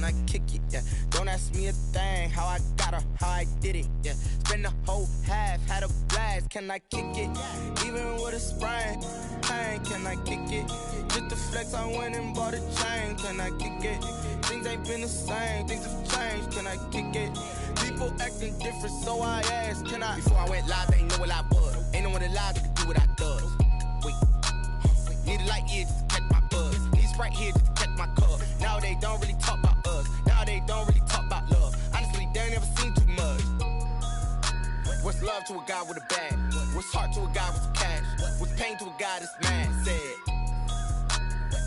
can I kick it? Yeah, don't ask me a thing, how I got her, how I did it. Yeah, spend the whole half, had a blast, can I kick it? Even with a sprain, pain, can I kick it? Just the flex, I went and bought a chain, can I kick it? Things ain't been the same, things have changed, can I kick it? People acting different, so I asked, can I? Before I went live, they ain't know what I was. Ain't no one alive that could do what I does. Wait, need a light here just to catch my buzz. Need Sprite here just to catch my cup. Now they don't really talk about us. Now they don't really talk about love. Honestly, they ain't never seen too much. What's love to a guy with a bag? What's heart to a guy with some cash? What's pain to a guy that's mad? Said.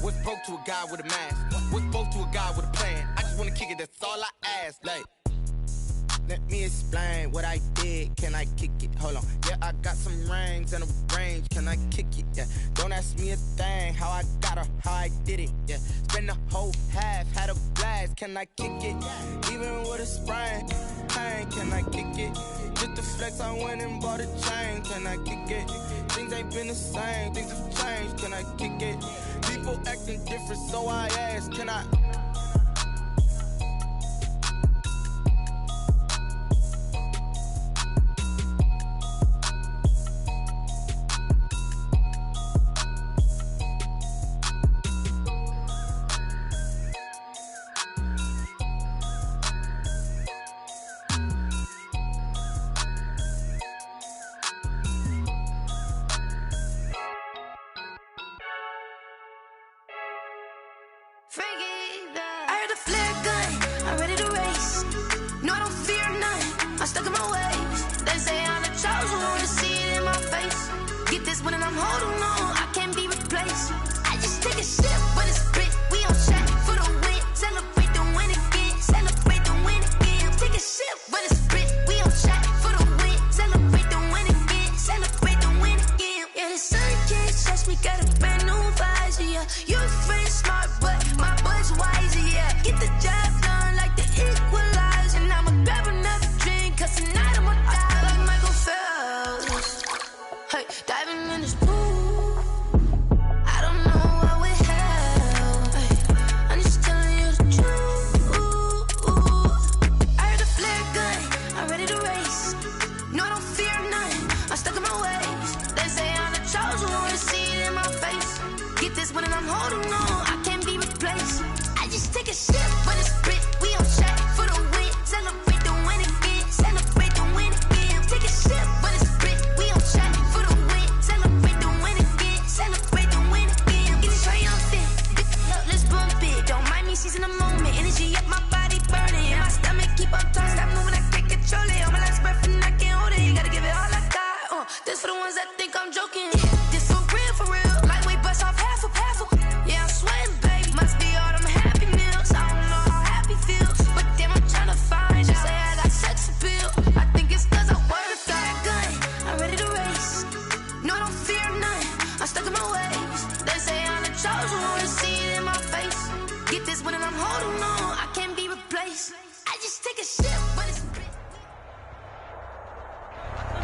What's broke to a guy with a mask? What's broke to a guy with a plan? I just wanna kick it, that's all I ask. Like, let me explain what I did. Can I kick it? Hold on. Yeah, I got some rings and a range. Can I kick it? Yeah. Don't ask me a thing. How I got her, how I did it. Yeah. Spend the whole half, had a blast. Can I kick it? Even with a sprain, pain. Can I kick it? Just the flex, I went and bought a chain. Can I kick it? Things ain't been the same. Things have changed. Can I kick it? People acting different, so I ask. Can I?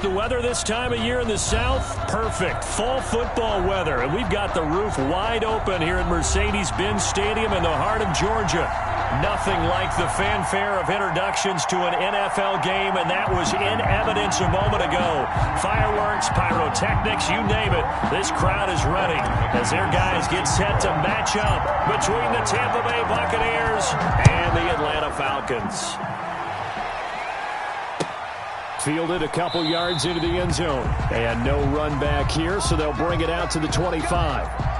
The weather this time of year in the South, perfect. Fall football weather. And we've got the roof wide open here at Mercedes-Benz Stadium in the heart of Georgia. Nothing like the fanfare of introductions to an NFL game, and that was in evidence a moment ago. Fireworks, pyrotechnics, you name it. This crowd is ready as their guys get set to match up between the Tampa Bay Buccaneers and the Atlanta Falcons. Fielded a couple yards into the end zone. And no run back here, so they'll bring it out to the 25.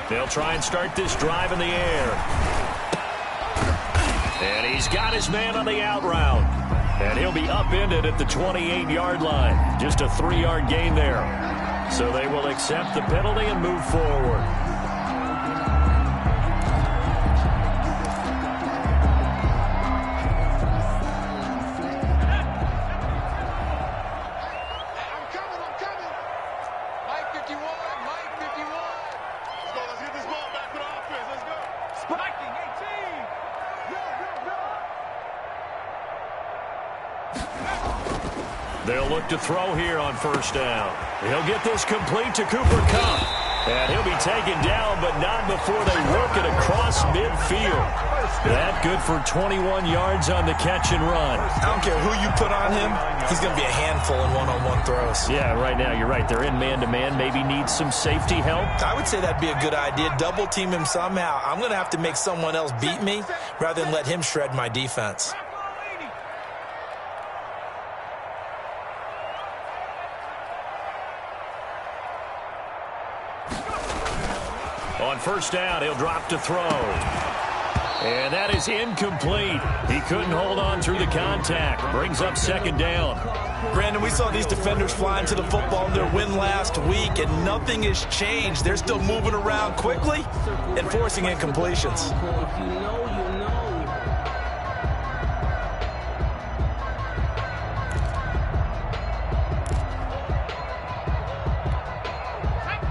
They'll try and start this drive in the air. And he's got his man on the out route. And he'll be upended at the 28-yard line. Just a 3-yard gain there. So they will accept the penalty and move forward. They'll look to throw here on first down. He'll get this complete to Cooper Kupp. And he'll be taken down, but not before they work it across midfield. That good for 21 yards on the catch and run. I don't care who you put on him. He's going to be a handful in one-on-one throws. Yeah, right now you're right. They're in man-to-man. Maybe need some safety help. I would say that'd be a good idea. Double team him somehow. I'm going to have to make someone else beat me rather than let him shred my defense. On first down, he'll drop to throw. And that is incomplete. He couldn't hold on through the contact. Brings up second down. Brandon, we saw these defenders flying to the football in their win last week, and nothing has changed. They're still moving around quickly and forcing incompletions.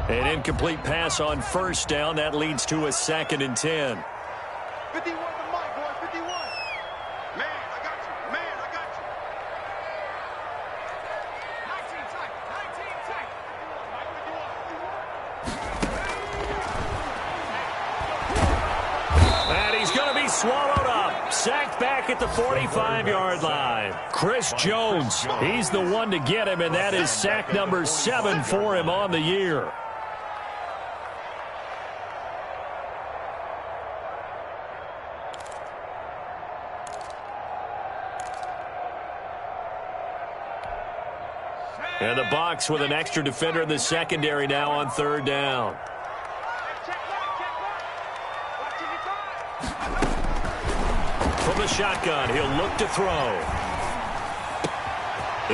An incomplete pass on first down. That leads to a 2nd and 10. 51 to Mike, boy, 51. Man, I got you. Man, I got you. 19 tight. 19 tight. And he's going to be swallowed up. Sacked back at the 45-yard line. Chris Jones, he's the one to get him, and that is sack number 7 for him on the year. And the Bucs with an extra defender in the secondary now on third down. From the shotgun, he'll look to throw.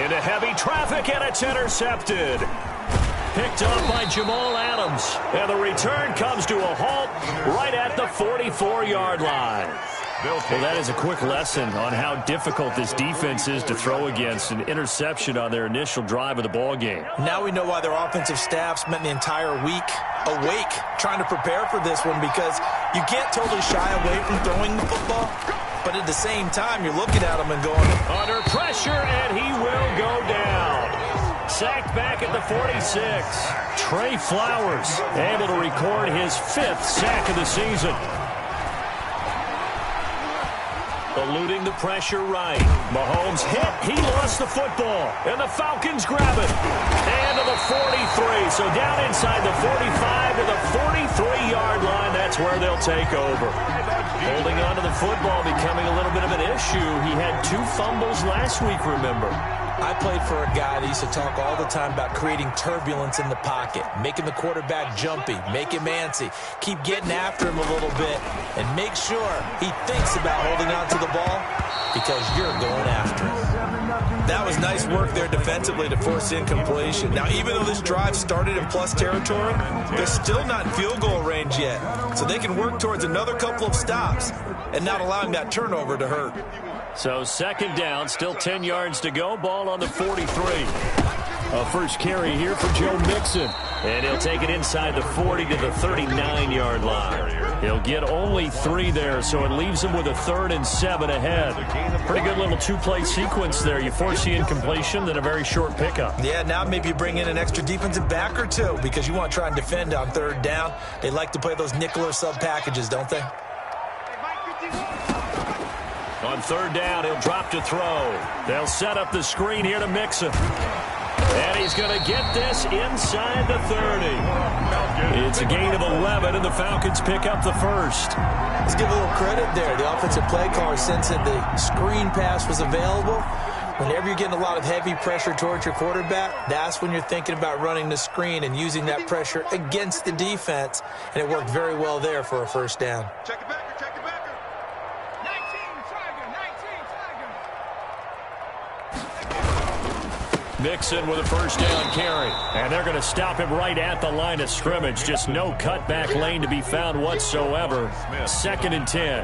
Into heavy traffic, and it's intercepted. Picked up by Jamal Adams. And the return comes to a halt right at the 44-yard line. Well, that is a quick lesson on how difficult this defense is to throw against. An interception on their initial drive of the ball game. Now we know why their offensive staff spent the entire week awake trying to prepare for this one, because you can't totally shy away from throwing the football, but at the same time you're looking at them and going under pressure, and he will go down. Sacked back at the 46. Trey Flowers able to record his 5th sack of the season. Eluding the pressure right. Mahomes hit. He lost the football. And the Falcons grab it. And to the 43. So down inside the 45 to the 43-yard line. That's where they'll take over. Holding on to the football becoming a little bit of an issue. He had 2 fumbles last week, remember. I played for a guy that used to talk all the time about creating turbulence in the pocket, making the quarterback jumpy, make him antsy, keep getting after him a little bit, and make sure he thinks about holding on to the ball because you're going after him. That was nice work there defensively to force incompletion. Now, even though this drive started in plus territory, they're still not in field goal range yet, so they can work towards another couple of stops and not allowing that turnover to hurt. So 2nd down, still 10 yards to go. Ball on the 43. A first carry here for Joe Mixon. And he'll take it inside the 40 to the 39-yard line. He'll get only 3 there, so it leaves him with a 3rd and 7 ahead. Pretty good little 2-play sequence there. You force the incompletion, then a very short pickup. Yeah, now maybe you bring in an extra defensive back or 2 because you want to try and defend on 3rd down. They like to play those nickel or sub packages, don't they? On 3rd down, he'll drop to throw. They'll set up the screen here to Mixon. And he's going to get this inside the 30. It's a gain of 11, and the Falcons pick up the 1st. Let's give a little credit there. The offensive play caller sensed that the screen pass was available. Whenever you're getting a lot of heavy pressure towards your quarterback, that's when you're thinking about running the screen and using that pressure against the defense. And it worked very well there for a 1st down. Check it back. Mixon with a 1st down carry. And they're going to stop him right at the line of scrimmage. Just no cutback lane to be found whatsoever. 2nd and 10.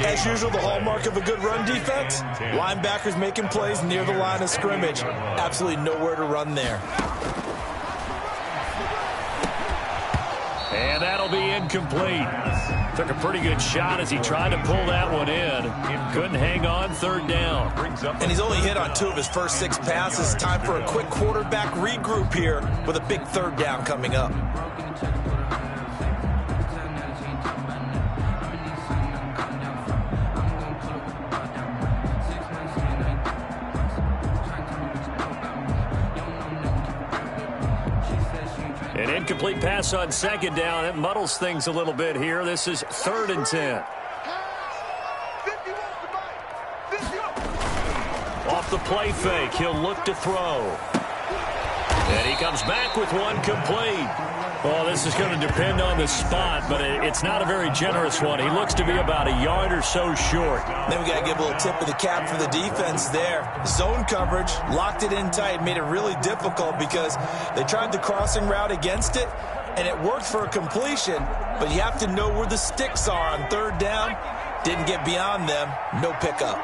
As usual, the hallmark of a good run defense, linebackers making plays near the line of scrimmage. Absolutely nowhere to run there. And that'll be incomplete. Took a pretty good shot as he tried to pull that one in. Couldn't hang on, third down. And he's only hit on 2 of his first 6 passes. Time for a quick quarterback regroup here with a big third down coming up. An incomplete pass on second down. It muddles things a little bit here. This is 3rd and 10. Off the play fake, he'll look to throw. And he comes back with one complete. Well, this is going to depend on the spot, but it's not a very generous one. He looks to be about a yard or so short. Then we got to give a little tip of the cap for the defense there. Zone coverage, locked it in tight, made it really difficult because they tried the crossing route against it, and it worked for a completion, but you have to know where the sticks are on third down. Didn't get beyond them, no pickup.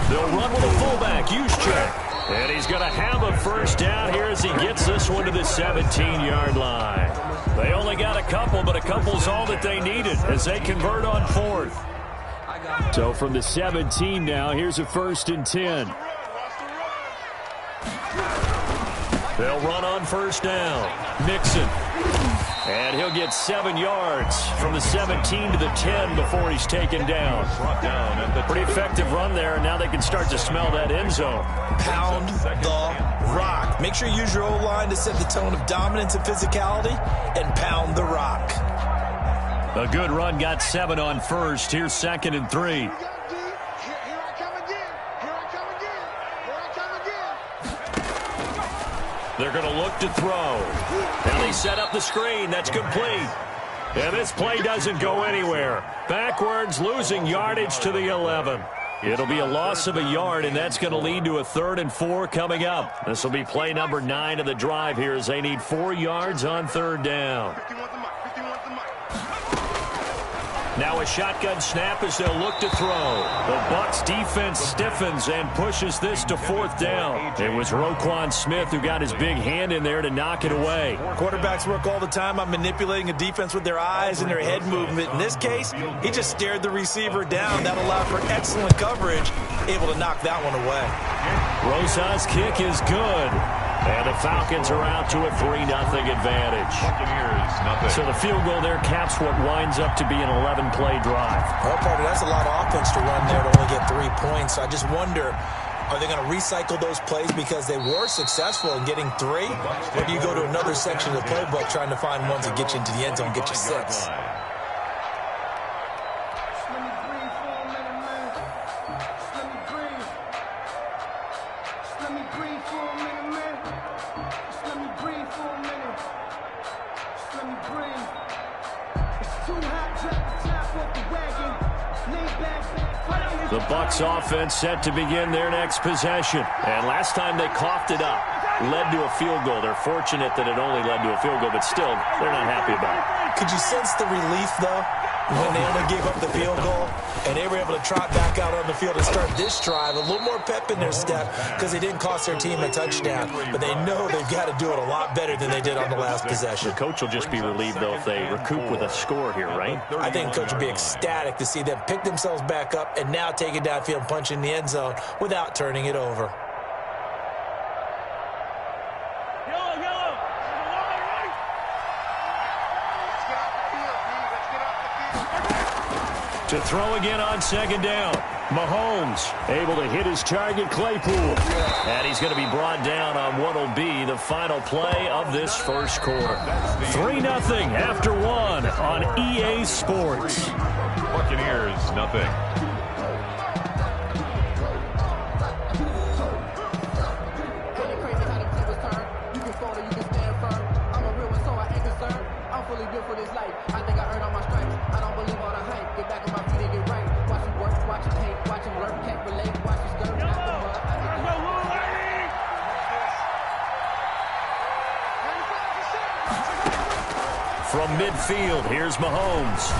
They'll run with a fullback, Juszczyk. And he's going to have a first down here as he gets this one to the 17-yard line. They only got a couple, but a couple's all that they needed as they convert on 4th. So from the 17 now, here's a 1st and 10. They'll run on first down. Mixon. And he'll get 7 yards from the 17 to the 10 before he's taken down. Pretty effective run there, and now they can start to smell that end zone. Pound the rock. Make sure you use your O-line to set the tone of dominance and physicality, and pound the rock. A good run, got 7 on first. Here's 2nd and 3. They're going to look to throw. Now they set up the screen. That's complete. And this play doesn't go anywhere. Backwards, losing yardage to the 11. It'll be a loss of a yard, and that's going to lead to a 3rd and 4 coming up. This will be play number 9 of the drive here as they need 4 yards on third down. Now a shotgun snap as they'll look to throw. The Bucs defense stiffens and pushes this to 4th down. It was Roquan Smith who got his big hand in there to knock it away. Quarterbacks work all the time on manipulating a defense with their eyes and their head movement. In this case, he just stared the receiver down. That allowed for excellent coverage, able to knock that one away. Rosa's kick is good. And the Falcons are out to a 3-0 advantage. So the field goal there caps what winds up to be an 11-play drive. Well, Carter, that's a lot of offense to run there to only get 3 points. So I just wonder, are they going to recycle those plays because they were successful in getting 3? Or do you go to another section of the playbook trying to find ones that get you into the end zone and get you 6? The Bucs offense set to begin their next possession. And last time they coughed it up, led to a field goal. They're fortunate that it only led to a field goal, but still, they're not happy about it. Could you sense the relief, though, when they only gave up the field goal and they were able to trot back out on the field and start this drive? A little more pep in their step because they didn't cost their team a touchdown, but they know they've got to do it a lot better than they did on the last possession. The coach will just be relieved, though, if they recoup with a score here, right? I think the coach will be ecstatic to see them pick themselves back up and now take it downfield and punch in the end zone without turning it over. To throw again on second down. Mahomes able to hit his target, Claypool. And he's going to be brought down on what will be the final play of this first quarter. 3-0 after 1 on EA Sports. Buccaneers, nothing. From midfield, here's Mahomes.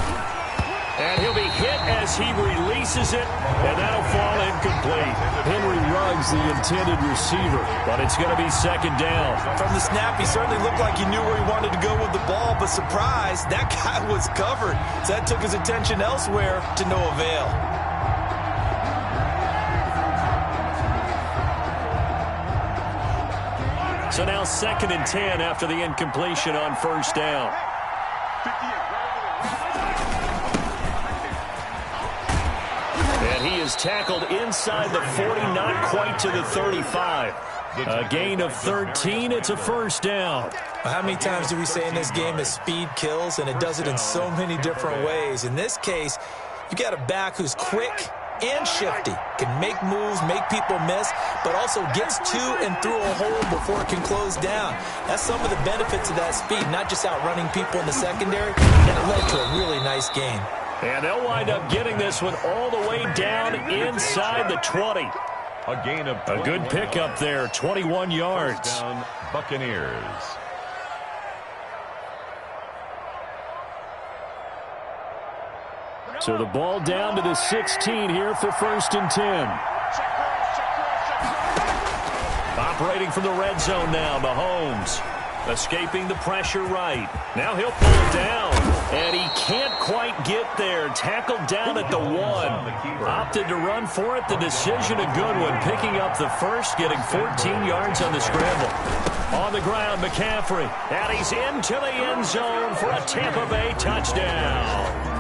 And he'll be hit and as he releases it, and that'll fall incomplete. Henry Ruggs, the intended receiver, but it's going to be second down. From the snap, he certainly looked like he knew where he wanted to go with the ball, but surprise, that guy was covered. So that took his attention elsewhere to no avail. So now 2nd and 10 after the incompletion on first down. And he is tackled inside the 40, not quite to the 35. A gain of 13. It's a first down. How many times do we say in this game that speed kills, and it does it in so many different ways? In this case, you got a back who's quick and shifty, can make moves, make people miss, but also gets to and through a hole before it can close down. That's some of the benefits of that speed, not just outrunning people in the secondary, and it led to a really nice gain. And they'll wind up getting this one all the way down inside the 20. A gain of a good pickup there, 21 yards. First down, Buccaneers. So the ball down to the 16 here for 1st and 10. Operating from the red zone now, Mahomes. Escaping the pressure right. Now he'll pull it down. And he can't quite get there. Tackled down at the 1. Opted to run for it. The decision a good one. Picking up the first, getting 14 yards on the scramble. On the ground, McCaffrey. And he's into the end zone for a Tampa Bay touchdown.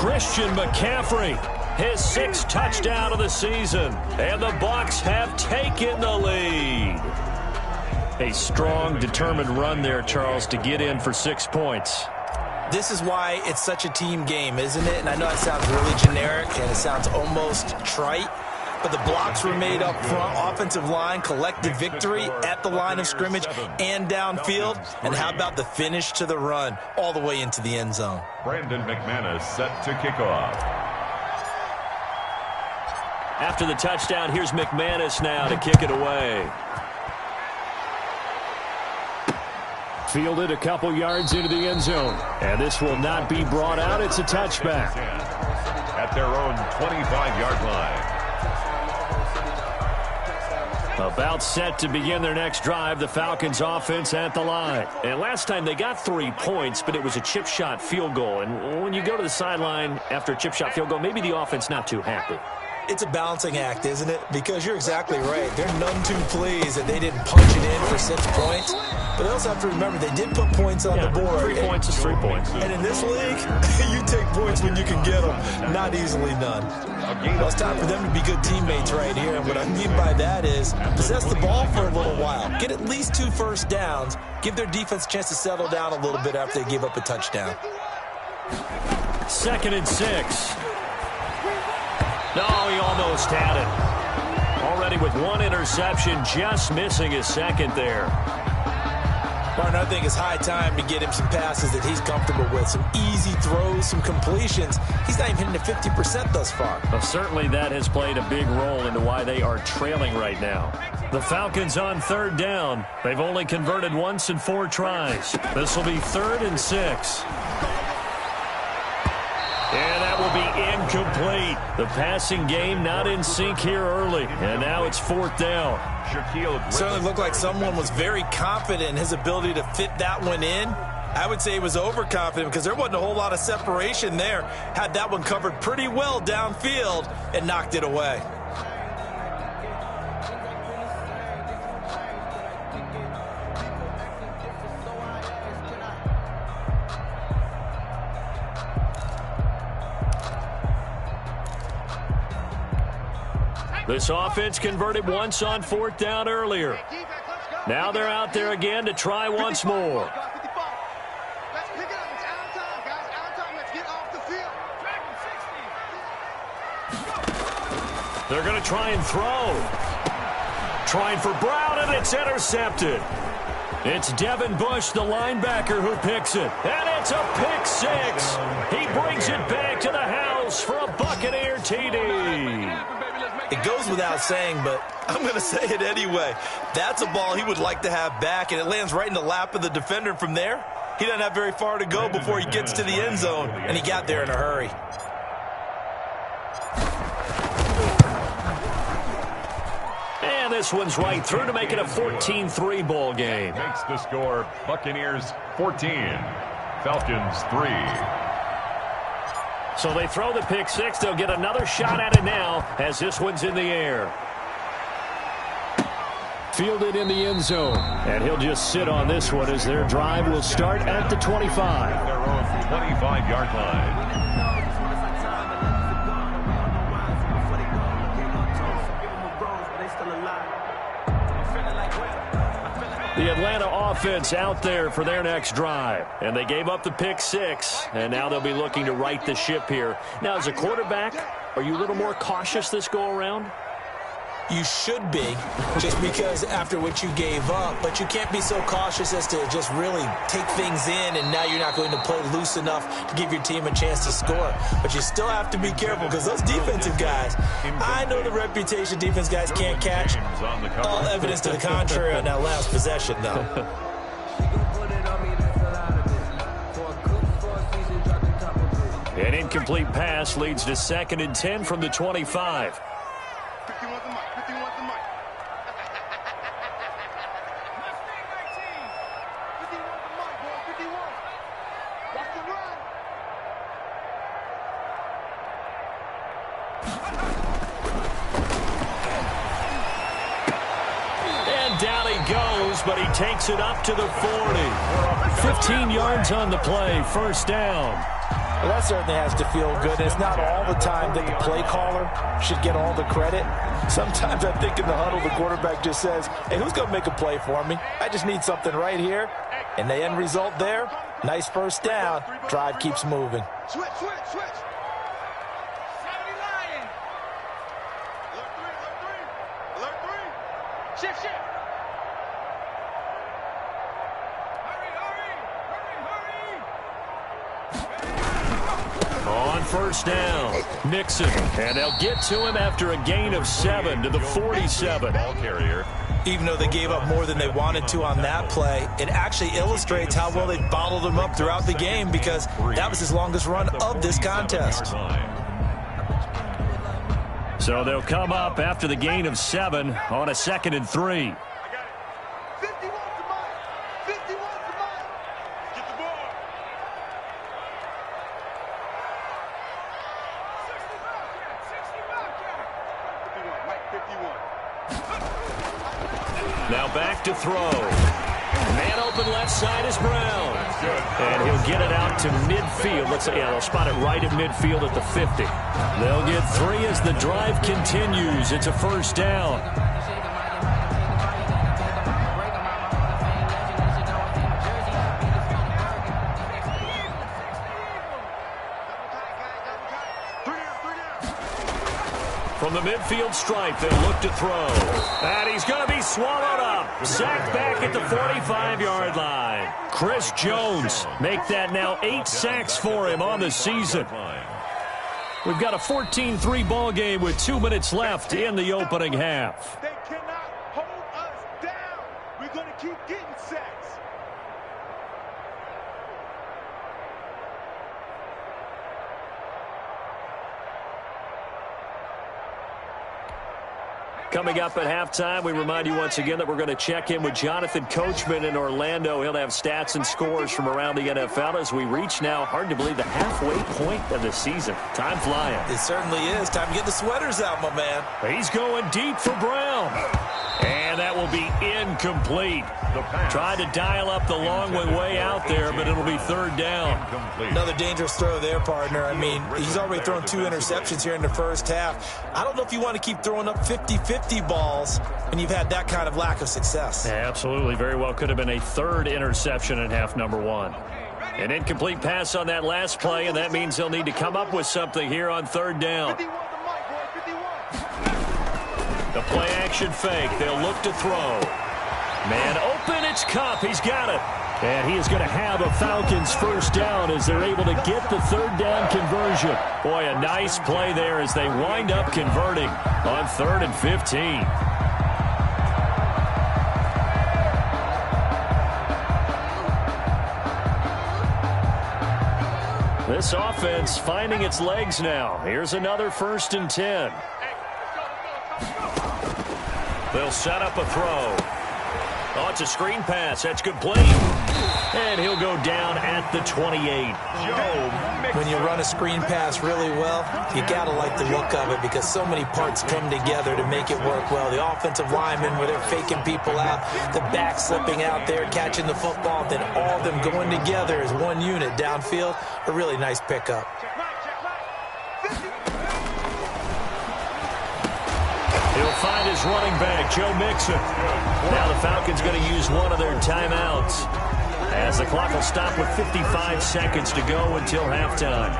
Christian McCaffrey, his 6th touchdown of the season. And the Bucs have taken the lead. A strong, determined run there, Charles, to get in for 6 points. This is why it's such a team game, isn't it? And I know it sounds really generic and it sounds almost trite, but the blocks were made up front, offensive line, collective victory at the line of scrimmage and downfield. And how about the finish to the run all the way into the end zone? Brandon McManus set to kick off. After the touchdown, here's McManus now to kick it away. Fielded a couple yards into the end zone. And this will not be brought out. It's a touchback. At their own 25-yard line. About set to begin their next drive, the Falcons offense at the line. And last time they got 3 points, but it was a chip shot field goal. And when you go to the sideline after a chip shot field goal, maybe the offense not too happy. It's a balancing act, isn't it? Because you're exactly right. They're none too pleased that they didn't punch it in for 6 points. But they also have to remember they did put points on the board. 3 points is 3 points. And in this league, you take points when you can get them. Not easily done. Well, it's time for them to be good teammates right here. And what I mean by that is possess the ball for a little while. Get at least 2 first downs. Give their defense a chance to settle down a little bit after they give up a touchdown. 2nd and 6. No, he almost had it. Already with 1 interception, just missing his 2nd there. Martin, I think it's high time to get him some passes that he's comfortable with. Some easy throws, some completions. He's not even hitting the 50% thus far. Well, certainly that has played a big role into why they are trailing right now. The Falcons on 3rd down. They've only converted once in 4 tries. This will be 3rd and 6. And that will be incomplete. The passing game not in sync here early. And now it's 4th down. Certainly looked like someone was very confident in his ability to fit that one in. I would say he was overconfident because there wasn't a whole lot of separation there. Had that one covered pretty well downfield and knocked it away. This offense converted once on 4th down earlier. Now they're out there again to try once more. They're going to try and throw. Trying for Brown, and it's intercepted. It's Devin Bush, the linebacker, who picks it. And it's a pick 6. He brings it back to the house for a Buccaneer TD. It goes without saying, but I'm going to say it anyway. That's a ball he would like to have back, and it lands right in the lap of the defender from there. He doesn't have very far to go before he gets to the end zone, and he got there in a hurry. And this one's right through to make it a 14-3 ball game. Makes the score Buccaneers 14, Falcons 3. So they throw the pick six. They'll get another shot at it now as this one's in the air. Fielded in the end zone. And he'll just sit on this one as their drive will start at the 25. Their own 25-yard line. The Atlanta offense out there for their next drive. And they gave up the pick six, and now they'll be looking to right the ship here. Now, as a quarterback, are you a little more cautious this go-around? You should be, just because after what you gave up, but you can't be so cautious as to just really take things in, and now you're not going to play loose enough to give your team a chance to score. But you still have to be careful because those defensive guys, I know the reputation defense guys can't catch. All evidence to the contrary on that last possession, though. An incomplete pass leads to 2nd and 10 from the 25. 51 the mic. 51 the mic. 51 the mic, boy. 51. Watch the run. And down he goes, but he takes it up to the 40. 15 yards on the play, first down. Well, that certainly has to feel good. It's not all the time that the play caller should get all the credit. Sometimes I think in the huddle, the quarterback just says, hey, who's going to make a play for me? I just need something right here. And the end result there, nice first down. Drive keeps moving. Switch. 70 Lion. Alert 3. Shift. On first down, Nixon, and they'll get to him after a gain of 7 to the 47. Ball carrier. Even though they gave up more than they wanted to on that play, it actually illustrates how well they bottled them up throughout the game because that was his longest run of this contest. So they'll come up after the gain of 7 on a 2nd and 3. 51 to mine. 51 to mine. Get the ball. 51. Mike, 51. Now back to throw. Man open left side is Brown. And he'll get it out to midfield. They'll spot it right at midfield at the 50. They'll get 3 as the drive continues. It's a first down. From the midfield stripe, they'll look to throw. And he's going to be swallowed up. Sacked back at the 45-yard line. Chris Jones make that now 8 sacks for him on the season. We've got a 14-3 ball game with 2 minutes left in the opening half. They cannot hold us down. We're going to keep getting sacks. Coming up at halftime, we remind you once again that we're going to check in with Jonathan Coachman in Orlando. He'll have stats and scores from around the NFL as we reach now, hard to believe, the halfway point of the season. Time flying. It certainly is. Time to get the sweaters out, my man. He's going deep for Brown. And that will be incomplete. Tried to dial up the long one way out there, but it'll be 3rd down. Another dangerous throw there, partner. I mean, he's already thrown 2 interceptions here in the first half. I don't know if you want to keep throwing up 50-50 balls when you've had that kind of lack of success. Yeah, absolutely. Very well could have been a 3rd interception in half number 1. An incomplete pass on that last play, and that means they'll need to come up with something here on 3rd down. 51 the mic, boy. 51. The play action fake. They'll look to throw. Man open. It's Kupp. He's got it. And he is going to have a Falcons first down as they're able to get the 3rd down conversion. Boy, a nice play there as they wind up converting on 3rd and 15. This offense finding its legs now. Here's another 1st and 10. They'll set up a throw. Oh, it's a screen pass. That's complete. And he'll go down at the 28. When you run a screen pass really well, you got to like the look of it because so many parts come together to make it work well. The offensive linemen, where they're faking people out, the back slipping out there, catching the football, then all of them going together as one unit downfield. A really nice pickup. He'll find his running back, Joe Mixon. Now the Falcons going to use one of their timeouts, as the clock will stop with 55 seconds to go until halftime.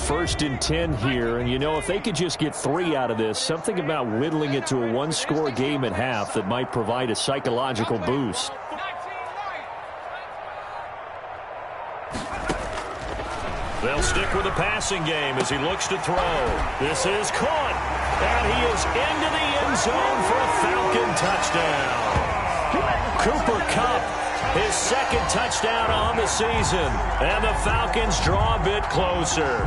First and 10 here, and you know, if they could just get 3 out of this, something about whittling it to a one-score game at half that might provide a psychological boost. They'll stick with the passing game as he looks to throw. This is caught, and he is into the end zone for a Falcon touchdown. Cooper Kupp, his second touchdown on the season, and the Falcons draw a bit closer.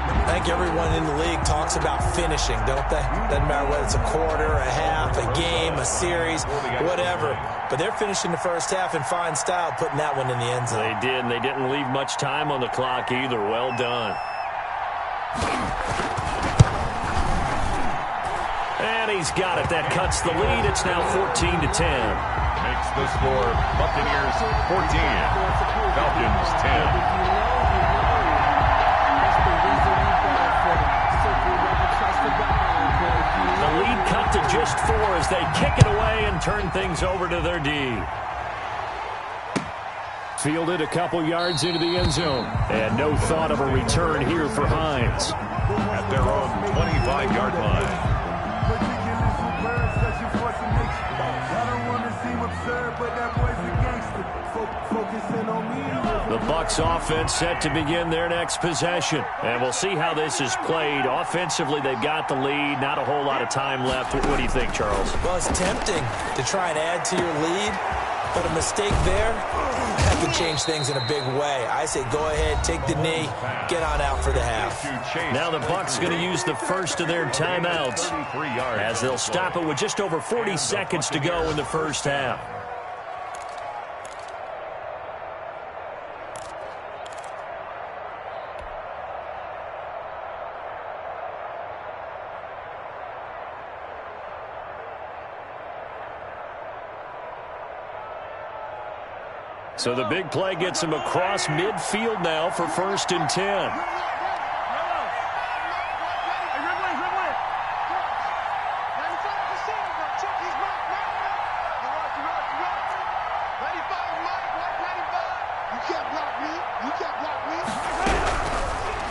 I think everyone in the league talks about finishing, don't they? Doesn't matter whether it's a quarter, a half, a game, a series, whatever. But they're finishing the first half in fine style, putting that one in the end zone. They did, and they didn't leave much time on the clock either. Well done. And he's got it. That cuts the lead. It's now 14-10. Makes the score Buccaneers 14, Falcons 10. The lead cut to just 4 as they kick it away and turn things over to their D. Fielded a couple yards into the end zone. And no thought of a return here for Hines. At their own 25-yard line. The Bucs offense set to begin their next possession. And we'll see how this is played. Offensively, they've got the lead. Not a whole lot of time left. What do you think, Charles? Well, it's tempting to try and add to your lead, but a mistake there, that could change things in a big way. I say go ahead, take the knee, get on out for the half. Now the Bucs going to use the first of their timeouts as they'll stop it with just over 40 seconds to go in the first half. So the big play gets him across midfield now for 1st and 10.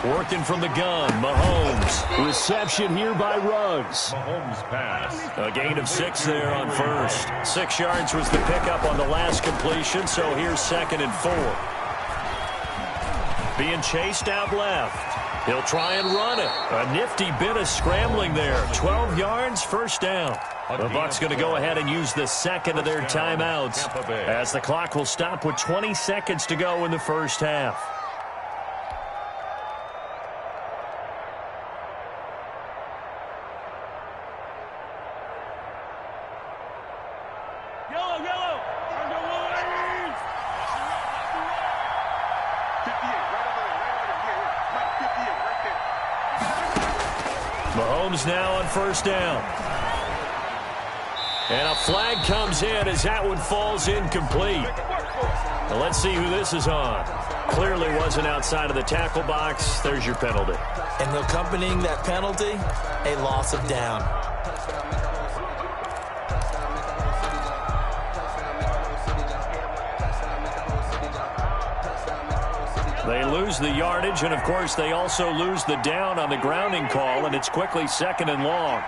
Working from the gun, Mahomes. Reception here by Ruggs. Mahomes pass. A gain of 6 there on first. 6 yards was the pickup on the last completion, so here's 2nd and 4. Being chased out left. He'll try and run it. A nifty bit of scrambling there. 12 yards, first down. The Bucs going to go ahead and use the second of their timeouts as the clock will stop with 20 seconds to go in the first half. Mahomes now on first down. And a flag comes in as that one falls incomplete. Now let's see who this is on. Clearly wasn't outside of the tackle box. There's your penalty. And accompanying that penalty, a loss of down. They lose the yardage, and of course they also lose the down on the grounding call, and it's quickly 2nd and long.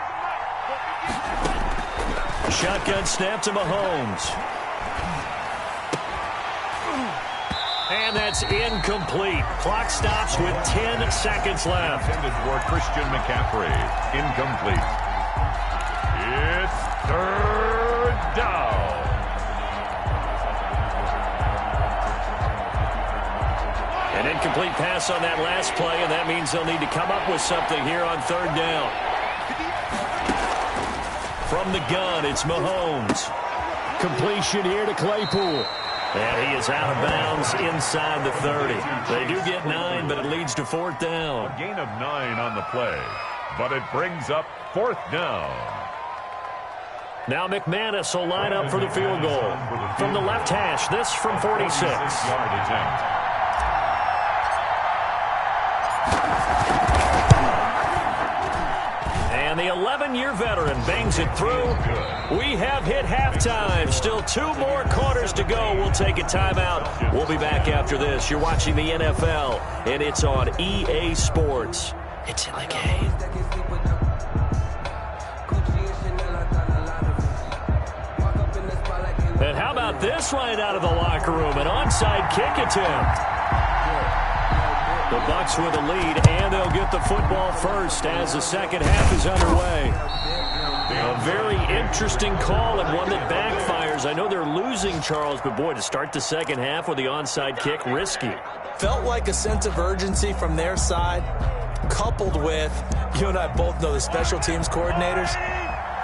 Shotgun snap to Mahomes. And that's incomplete. Clock stops with 10 seconds left. Intended for Christian McCaffrey. Incomplete. It's third down. An incomplete pass on that last play, and that means they'll need to come up with something here on third down. From the gun, it's Mahomes. Completion here to Claypool. And he is out of bounds inside the 30. They do get 9, but it leads to fourth down. A gain of 9 on the play, but it brings up fourth down. Now McManus will line up for the field goal. From the left hash, this from 46. 46-yard attempt. And the 11-year veteran bangs it through. We have hit halftime. Still 2 more quarters to go. We'll take a timeout. We'll be back after this. You're watching the NFL, and it's on EA Sports. It's in the game. And how about this right out of the locker room? An onside kick attempt. The Bucs with a lead, and they'll get the football first as the second half is underway. A very interesting call and one that backfires. I know they're losing, Charles, but boy, to start the second half with the onside kick, risky. Felt like a sense of urgency from their side, coupled with, you and I both know the special teams coordinators,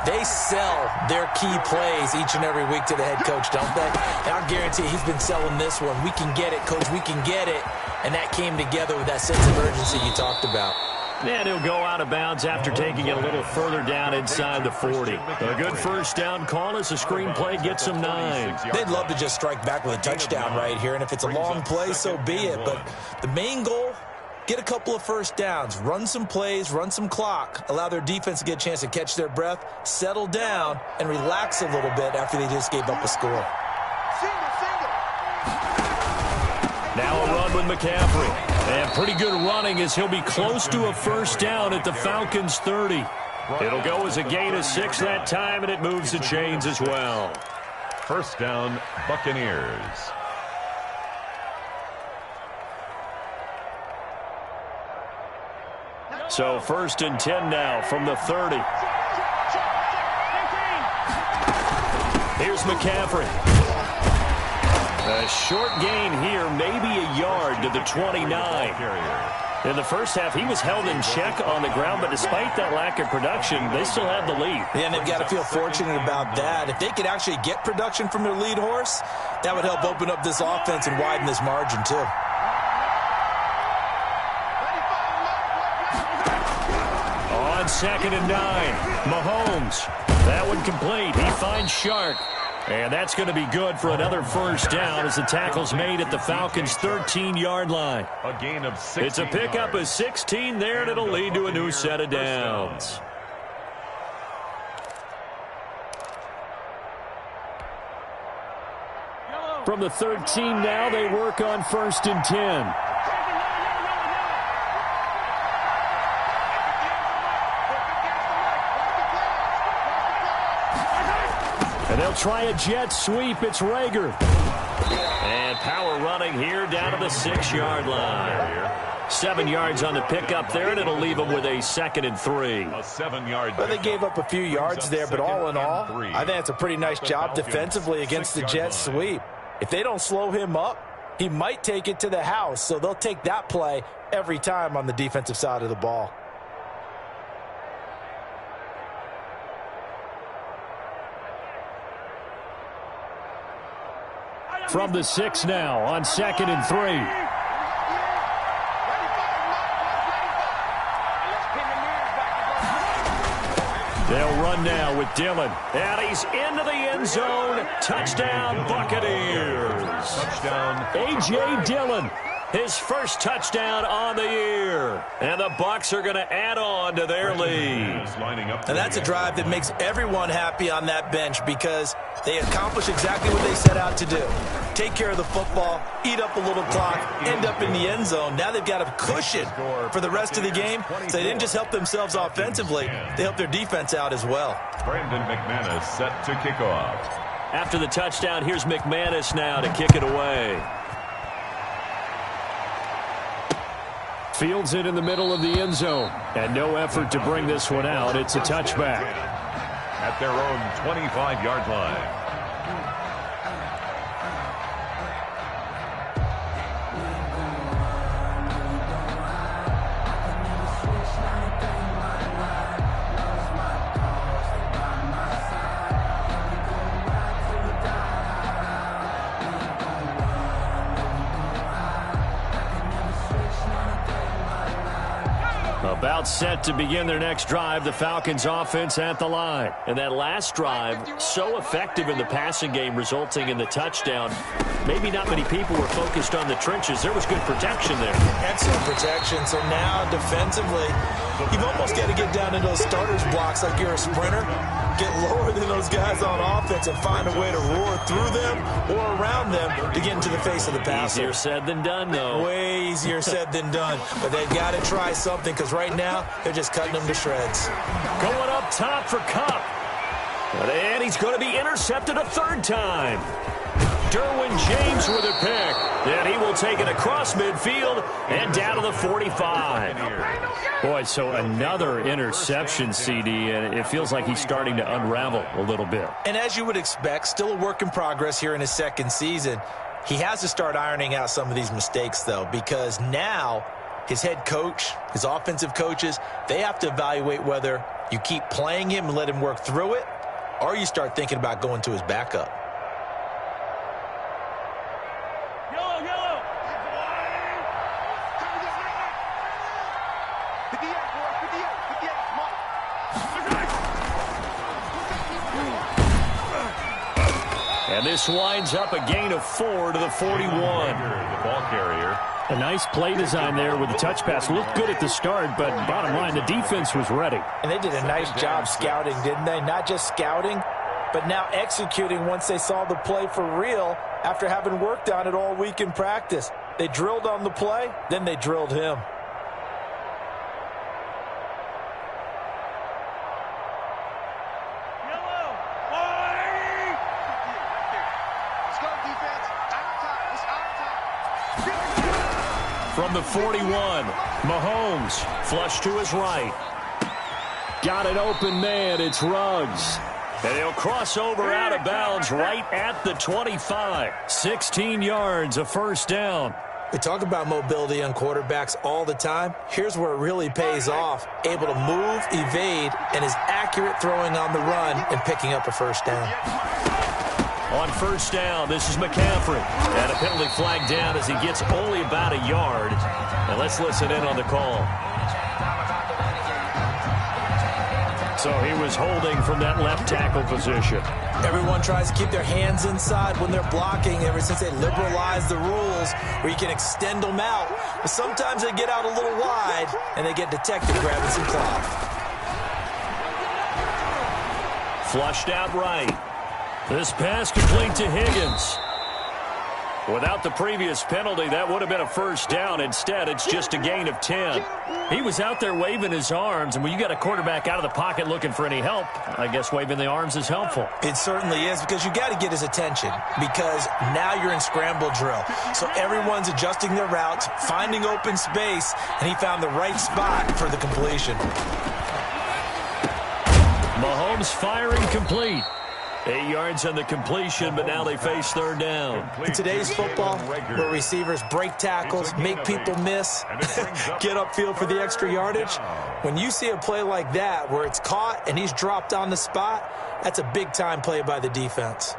they sell their key plays each and every week to the head coach, don't they? And I guarantee he's been selling this one. We can get it, coach, we can get it. And that came together with that sense of urgency you talked about. And he'll go out of bounds after taking it a little further down inside the 40. A good first down call as the screenplay gets them 9. They'd love to just strike back with a touchdown right here, and if it's a long play, so be it. But the main goal, get a couple of first downs, run some plays, run some clock, allow their defense to get a chance to catch their breath, settle down, and relax a little bit after they just gave up a score. Now a run with McCaffrey. And pretty good running as he'll be close to a first down at the Falcons' 30. It'll go as a gain of 6 that time, and it moves the chains as well. First down, Buccaneers. So 1st and 10 now from the 30. Here's McCaffrey. A short gain here, maybe a yard to the 29. In the first half, he was held in check on the ground, but despite that lack of production, they still have the lead. Yeah, and they've got to feel fortunate about that. If they could actually get production from their lead horse, that would help open up this offense and widen this margin, too. On 2nd and 9, Mahomes. That one complete. He finds Shark. And that's going to be good for another first down as the tackle's made at the Falcons' 13-yard line. A gain of 16 It's a pickup of 16 there, and it'll lead to a new set of downs. From the 13 now, they work on 1st and 10. And they'll try a jet sweep. It's Rager. And power running here down to the 6-yard line. 7 yards on the pickup there, and it'll leave them with a 2nd and 3. A 7-yard. Well, they gave up a few yards there, but all in all, I think that's a pretty nice job defensively against the jet sweep. If they don't slow him up, he might take it to the house, so they'll take that play every time on the defensive side of the ball. From the 6 now on 2nd and 3. They'll run now with Dillon. And he's into the end zone. Touchdown, Buccaneers. Touchdown. A.J. Dillon. his first touchdown on the year. And the Bucs are going to add on to their lead. And that's a drive that makes everyone happy on that bench because they accomplished exactly what they set out to do. Take care of the football, eat up a little clock, end up in the end zone. Now they've got a cushion for the rest of the game. So they didn't just help themselves offensively, they helped their defense out as well. Brandon McManus set to kick off. After the touchdown, here's McManus now to kick it away. Fields it in the middle of the end zone. And no effort to bring this one out. It's a touchback. At their own 25-yard line. About set to begin their next drive, the Falcons offense at the line. And that last drive, so effective in the passing game, resulting in the touchdown. Maybe not many people were focused on the trenches. There was good protection there. Excellent protection. So now defensively, you've almost got to get down into those starters blocks like you're a sprinter. Get lower than those guys on offense and find a way to roar through them or around them to get into the face of the passer. Easier said than done, though. Way easier said than done. But they've got to try something because right now they're just cutting them to shreds. Going up top for Kupp. And he's going to be intercepted a third time. Derwin James with a pick. And he will take it across midfield and down to the 45. Boy, so another interception, CD, and it feels like he's starting to unravel a little bit. And as you would expect, still a work in progress here in his second season. He has to start ironing out some of these mistakes, though, because now his head coach, his offensive coaches, they have to evaluate whether you keep playing him and let him work through it, or you start thinking about going to his backup. And this winds up a gain of 4 to the 41. The ball carrier. A nice play design there with the touch pass. Looked good at the start, but bottom line, the defense was ready. And they did a nice job scouting, didn't they? Not just scouting, but now executing once they saw the play for real after having worked on it all week in practice. They drilled on the play, then they drilled him. From the 41, Mahomes, flush to his right. Got an open man, it's Ruggs. And he'll cross over out of bounds right at the 25. 16 yards, a first down. We talk about mobility on quarterbacks all the time. Here's where it really pays off. Able to move, evade, and is accurate throwing on the run and picking up a first down. On first down, this is McCaffrey. And a penalty flag down as he gets only about a yard. And let's listen in on the call. So he was holding from that left tackle position. Everyone tries to keep their hands inside when they're blocking ever since they liberalized the rules where you can extend them out. But sometimes they get out a little wide and they get detected grabbing some cloth. Flushed out right. This pass complete to Higgins. Without the previous penalty, that would have been a first down. Instead, it's just a gain of 10. He was out there waving his arms, and when you got a quarterback out of the pocket looking for any help, I guess waving the arms is helpful. It certainly is, because you got to get his attention, because now you're in scramble drill. So everyone's adjusting their routes, finding open space, and he found the right spot for the completion. Mahomes firing complete. 8 yards on the completion, but now they face third down. In today's football, where receivers break tackles, make people miss, get upfield for the extra yardage, when you see a play like that where it's caught and he's dropped on the spot, that's a big-time play by the defense.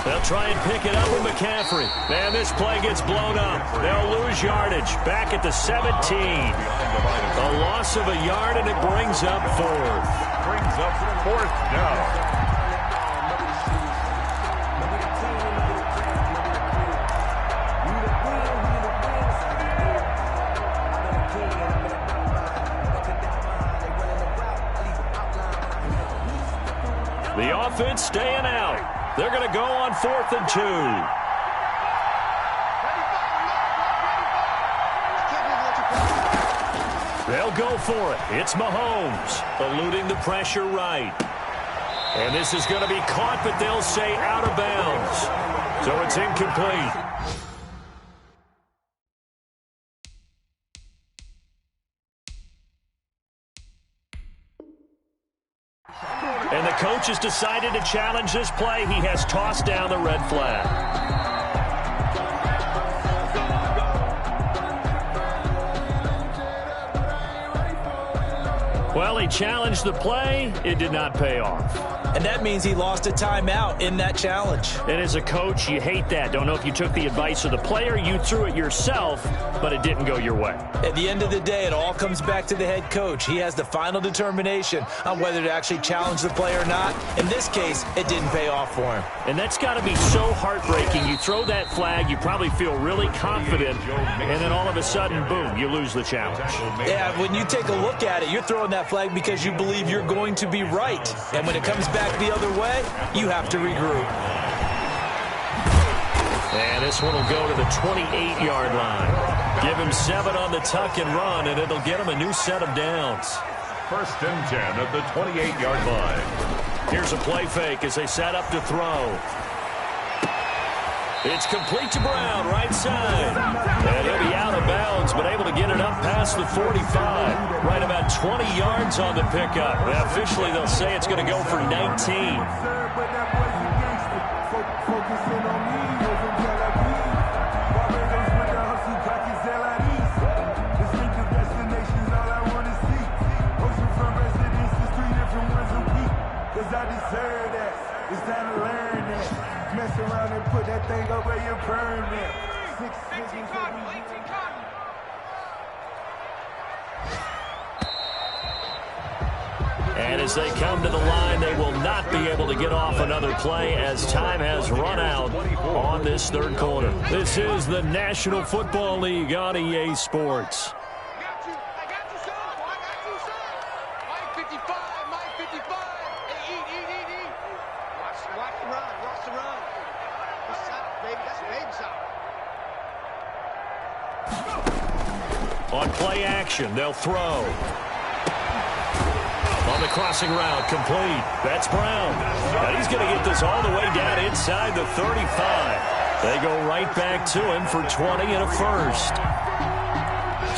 They'll try and pick it up with McCaffrey. And this play gets blown up. They'll lose yardage. Back at the 17. A loss of a yard, and it brings up fourth. Brings up fourth down. The offense staying out. They're going to go on 4th and 2. They'll go for it. It's Mahomes eluding the pressure right. And this is going to be caught, but they'll say out of bounds. So it's incomplete. And the coach has decided to challenge this play. He has tossed down the red flag. Well, he challenged the play. It did not pay off. And that means he lost a timeout in that challenge. And as a coach, you hate that. Don't know if you took the advice of the player, you threw it yourself, but it didn't go your way. At the end of the day, it all comes back to the head coach. He has the final determination on whether to actually challenge the play or not. In this case, it didn't pay off for him. And that's got to be so heartbreaking. You throw that flag, you probably feel really confident, and then all of a sudden, boom, you lose the challenge. Yeah, when you take a look at it, you're throwing that flag because you believe you're going to be right. And when it comes back the other way, you have to regroup. And this one will go to the 28-yard line. Give him 7 on the tuck and run, and it'll get him a new set of downs. 1st and 10 at the 28-yard line. Here's a play fake as they set up to throw. It's complete to Brown, right side. And he'll be out of bounds, but able to get it up past the 45. Right about 20 yards on the pickup. Now, officially, they'll say it's going to go for 19. Mess around and put that thing up where you burn it. 18 Cardinal, 18 Cardinal. And as they come to the line, they will not be able to get off another play as time has run out on this 3rd quarter. This is the National Football League on EA Sports. I got you, son. I got you, son. Mike 55, Mike 55. Hey, eat. Watch the run, watch the run. That's solid, baby. That's baby solid. On play action, they'll throw. On the crossing route, complete. That's Brown. And he's going to get this all the way down inside the 35. They go right back to him for 20 and a first.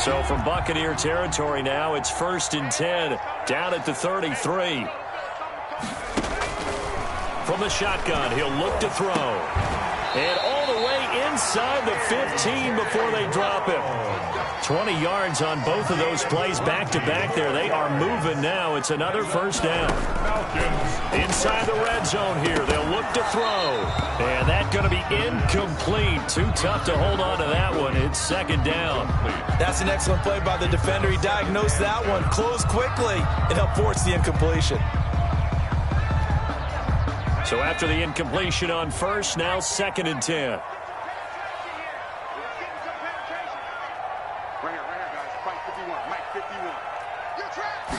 So from Buccaneer territory now, it's 1st and 10 down at the 33. From the shotgun, he'll look to throw. And all the way inside the 15 before they drop him. 20 yards on both of those plays back-to-back there. They are moving now. It's another first down. Inside the red zone here. They'll look to throw. And that's going to be incomplete. Too tough to hold on to that one. It's 2nd down. That's an excellent play by the defender. He diagnosed that one, closed quickly, and helped force the incompletion. So after the incompletion on first, now 2nd and 10. Right here, guys. Mike 51, Mike 51. You're trapped.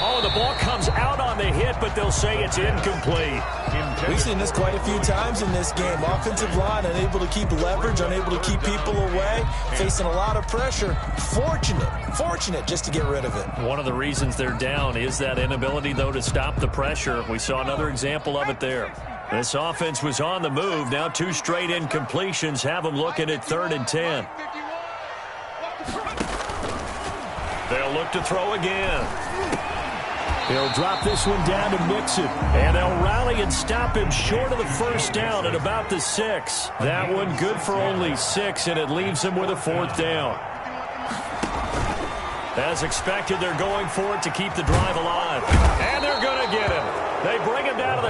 Oh, the ball comes out on the hit, but they'll say it's incomplete. We've seen this quite a few times in this game. Offensive line unable to keep leverage, unable to keep people away, facing a lot of pressure. Fortunate just to get rid of it. One of the reasons they're down is that inability, though, to stop the pressure. We saw another example of it there. This offense was on the move. Now 2 straight incompletions have them looking at 3rd and 10. They'll look to throw again. He'll drop this one down to Mixon. And they'll rally and stop him short of the first down at about the 6. That one good for only 6, and it leaves him with a 4th down. As expected, they're going for it to keep the drive alive.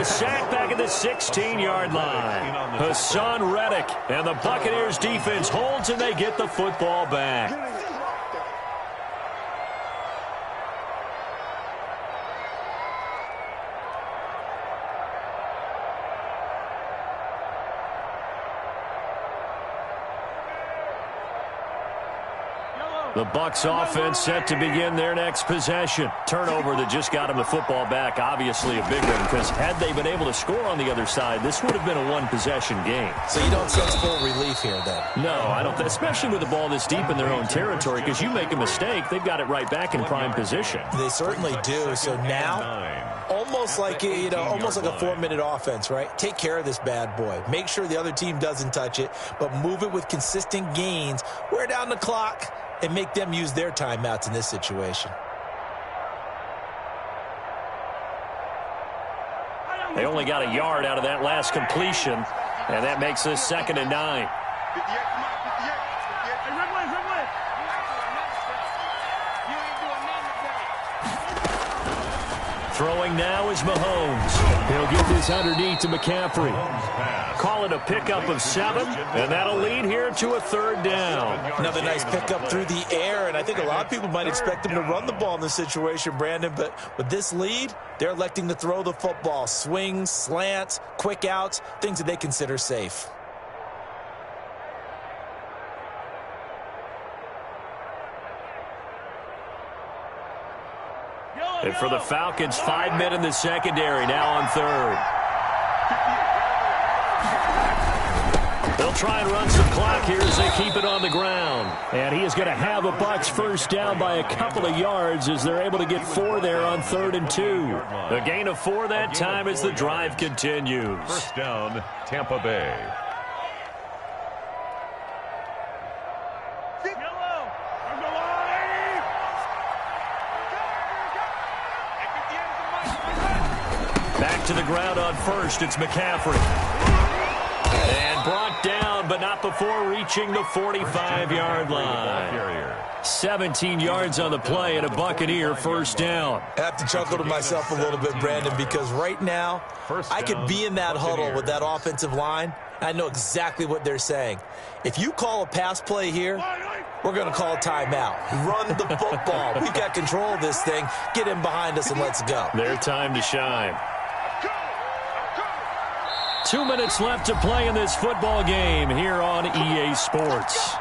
sack back at the 16-yard line. Hassan Reddick, and the Buccaneers defense holds, and they get the football back. The Bucs offense set to begin their next possession. Turnover that just got them the football back. Obviously a big one, because had they been able to score on the other side, this would have been a one-possession game. So you don't sense full relief here then? No, I don't. Especially with the ball this deep in their own territory, because you make a mistake, they've got it right back in prime position. They certainly do. So now, almost like almost like a 4-minute offense, right? Take care of this bad boy. Make sure the other team doesn't touch it, but move it with consistent gains. Wear down the clock and make them use their timeouts in this situation. They only got a yard out of that last completion, and that makes this 2nd and 9. Throwing now is Mahomes. He'll get this underneath to McCaffrey. Call it a pickup of 7, and that'll lead here to a 3rd down. Another nice pickup through the air, and I think a lot of people might expect him to run the ball in this situation, Brandon, but with this lead, they're electing to throw the football. Swings, slants, quick outs, things that they consider safe. And for the Falcons, 5 men in the secondary, now on 3rd. They'll try and run some clock here as they keep it on the ground. And he is going to have a Bucs first down by a couple of yards as they're able to get 4 there on 3rd and 2. A gain of 4 that time as the drive continues. First down, Tampa Bay. Back to the ground on 1st, it's McCaffrey. And brought down, but not before reaching the 45-yard line. 17 yards on the play and a Buccaneer first down. I have to chuckle to myself a little bit, Brandon, because right now, I could be in that huddle with that offensive line. I know exactly what they're saying. If you call a pass play here, we're going to call a timeout. Run the football. We've got control of this thing. Get in behind us and let's go. Their time to shine. 2 minutes left to play in this football game here on EA Sports.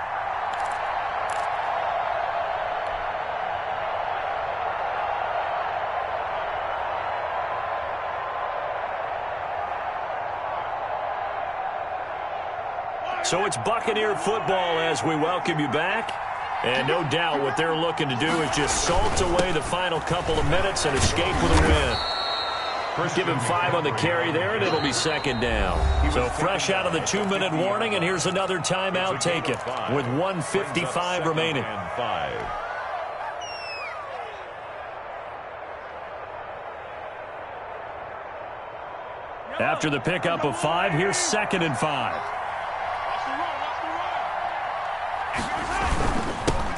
So it's Buccaneer football as we welcome you back. And no doubt what they're looking to do is just salt away the final couple of minutes and escape with a win. Give him 5 on the carry there, and it'll be 2nd down. So fresh out of the 2-minute warning, and here's another timeout taken with 1:55 remaining. After the pickup of 5, here's 2nd and 5.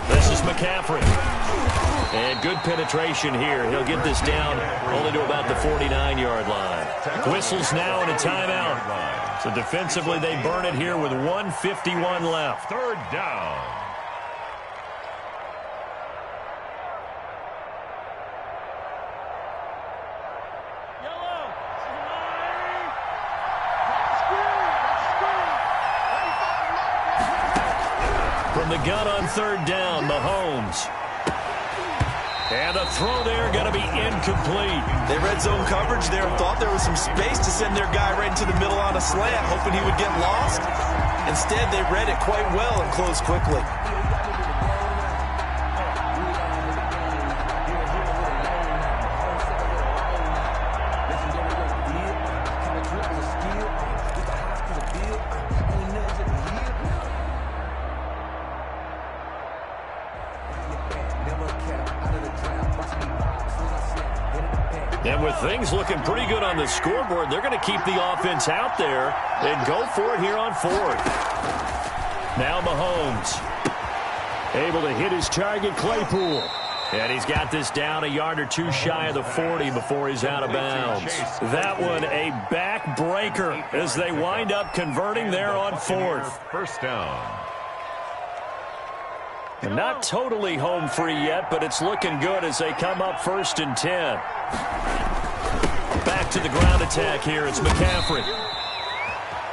This is McCaffrey. And good penetration here. He'll get this down only to about the 49-yard line. Whistles now and a timeout. So defensively, they burn it here with 1:51 left. 3rd down. From the gun on 3rd down, Mahomes. And the throw there going to be incomplete. They red zone coverage there and thought there was some space to send their guy right into the middle on a slant, hoping he would get lost. Instead, they read it quite well and closed quickly. And with things looking pretty good on the scoreboard, they're going to keep the offense out there and go for it here on 4th. Now Mahomes able to hit his target, Claypool. And he's got this down a yard or two shy of the 40 before he's out of bounds. That one a back-breaker as they wind up converting there on 4th. First down. And not totally home free yet, but it's looking good as they come up 1st and 10. Back to the ground attack here. It's McCaffrey.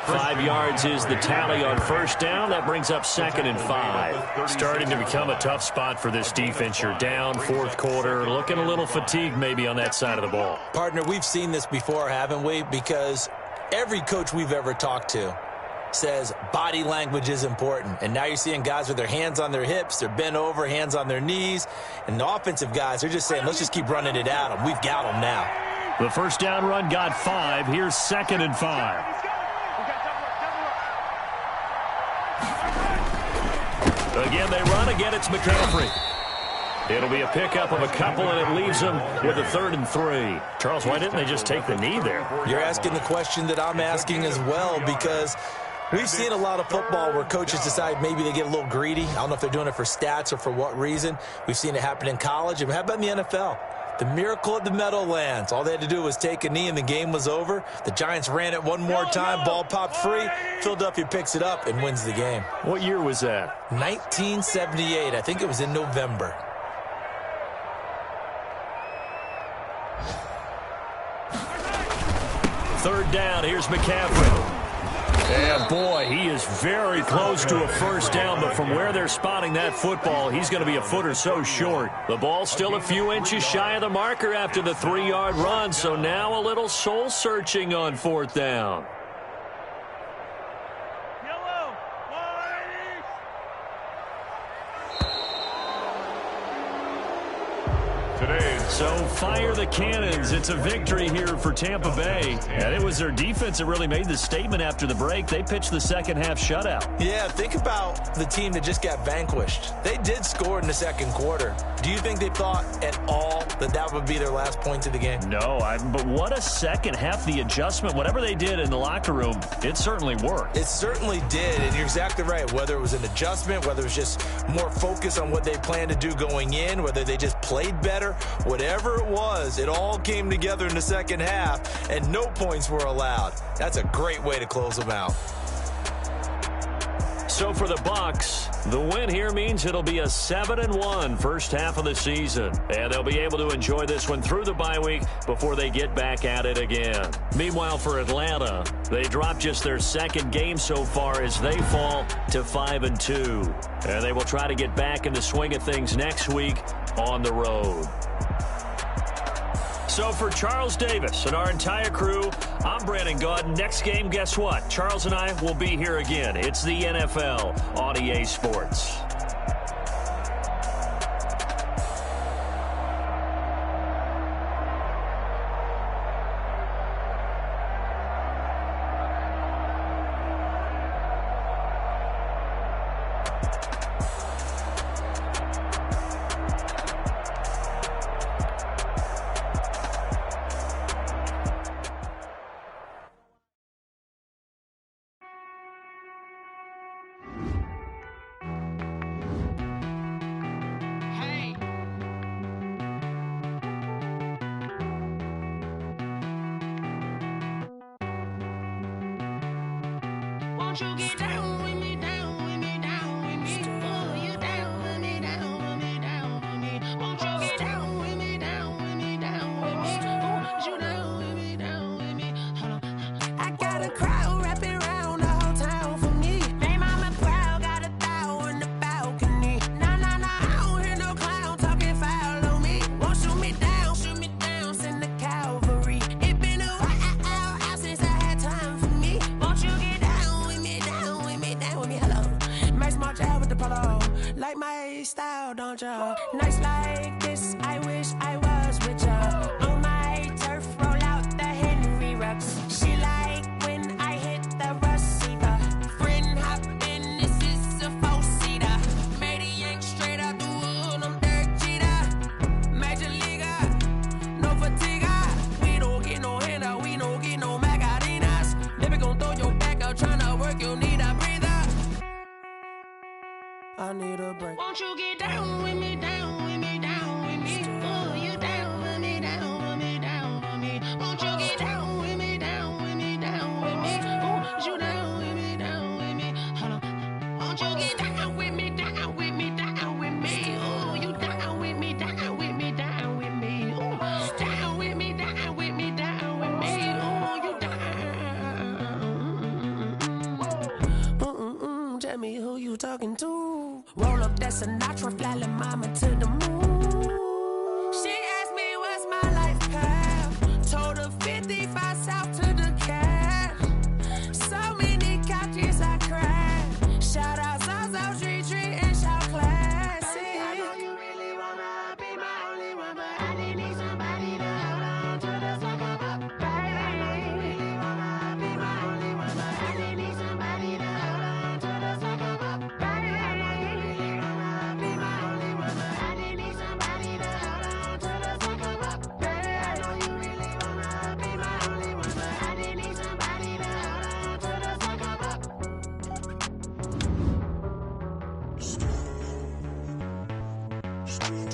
5 yards is the tally on 1st down. That brings up 2nd and 5. Starting to become a tough spot for this defense. You're down 4th quarter. Looking a little fatigued maybe on that side of the ball. Partner, we've seen this before, haven't we? Because every coach we've ever talked to says body language is important. And now you're seeing guys with their hands on their hips, they're bent over, hands on their knees. And the offensive guys, they're just saying, let's just keep running it at them. We've got them now. The first down run got 5. Here's 2nd and 5. Again, they run. Again, it's McCaffrey. It'll be a pickup of a couple, and it leaves them with a 3rd and 3. Charles, why didn't they just take the knee there? You're asking the question that I'm asking as well, because we've seen a lot of football where coaches decide maybe they get a little greedy. I don't know if they're doing it for stats or for what reason. We've seen it happen in college. And how about in the NFL? The miracle of the Meadowlands. All they had to do was take a knee and the game was over. The Giants ran it one more time. Ball popped free. Philadelphia picks it up and wins the game. What year was that? 1978. I think it was in November. Third down. Here's McCaffrey. And, boy, he is very close to a first down, but from where they're spotting that football, he's going to be a foot or so short. The ball's still a few inches shy of the marker after the 3-yard run, so now a little soul-searching on 4th down. So fire the cannons. It's a victory here for Tampa Bay. And it was their defense that really made the statement after the break. They pitched the second half shutout. Yeah, think about the team that just got vanquished. They did score in the 2nd quarter. Do you think they thought at all that that would be their last point of the game? No, but what a second half. The adjustment, whatever they did in the locker room, it certainly worked. It certainly did, and you're exactly right. Whether it was an adjustment, whether it was just more focus on what they planned to do going in, whether they just played better, whatever it was, it all came together in the second half, and no points were allowed. That's a great way to close them out. So for the Bucs, the win here means it'll be a 7-1 first half of the season. And they'll be able to enjoy this one through the bye week before they get back at it again. Meanwhile, for Atlanta, they dropped just their 2nd game so far as they fall to 5-2. And they will try to get back in the swing of things next week on the road. So for Charles Davis and our entire crew, I'm Brandon Gaudin. Next game, guess what? Charles and I will be here again. It's the NFL on EA Sports. Won't you get down with me, down with me, down with me? Oh, you down with me, down with me, down with me. Won't you get down with me, down with me, down with me? Oh, you down with me, down with me? Hold on. I got a crowd wrapping around the whole town for me. They mama proud, got a thou on the balcony. Nah, nah, nah, I don't hear no clown talking foul on me. Won't shoot me down, send the cavalry. It been a while since I had time for me. Won't you get down with me, down with me, down with me? Hello. Max March out with the polo. Like my style, don't ya? Nights like this, I wish I was with ya. On my turf, roll out the Henry Rux. She like when I hit the receiver. Friend hop in, this is a 4-seater. Made a yank straight out the wood, I'm Derek Jeter. Major leaguer, no fatigue. We don't get no handout, we don't get no Macarinas. Never gon' throw your back out, tryna work, you need a breather. I need a break. Won't you get down with me, down with me, down talking to. Roll up that Sinatra, flying mama to the moon. She asked me what's my life path. Told her 55 south to the cash. So many couches I crashed. Shout out Zazo, Tree, and shout classic. I know you really wanna be my only one, but I didn't need somebody to hold on to the sucker up. Baby, I know you really wanna be my only one, but I didn't need somebody to hold on to the sucker up. Baby, I know you really wanna be my only one, but I didn't need somebody to hold on to the sucker up. Baby, I know you really wanna be my only one, but I didn't need somebody to hold on to the sucker up. Street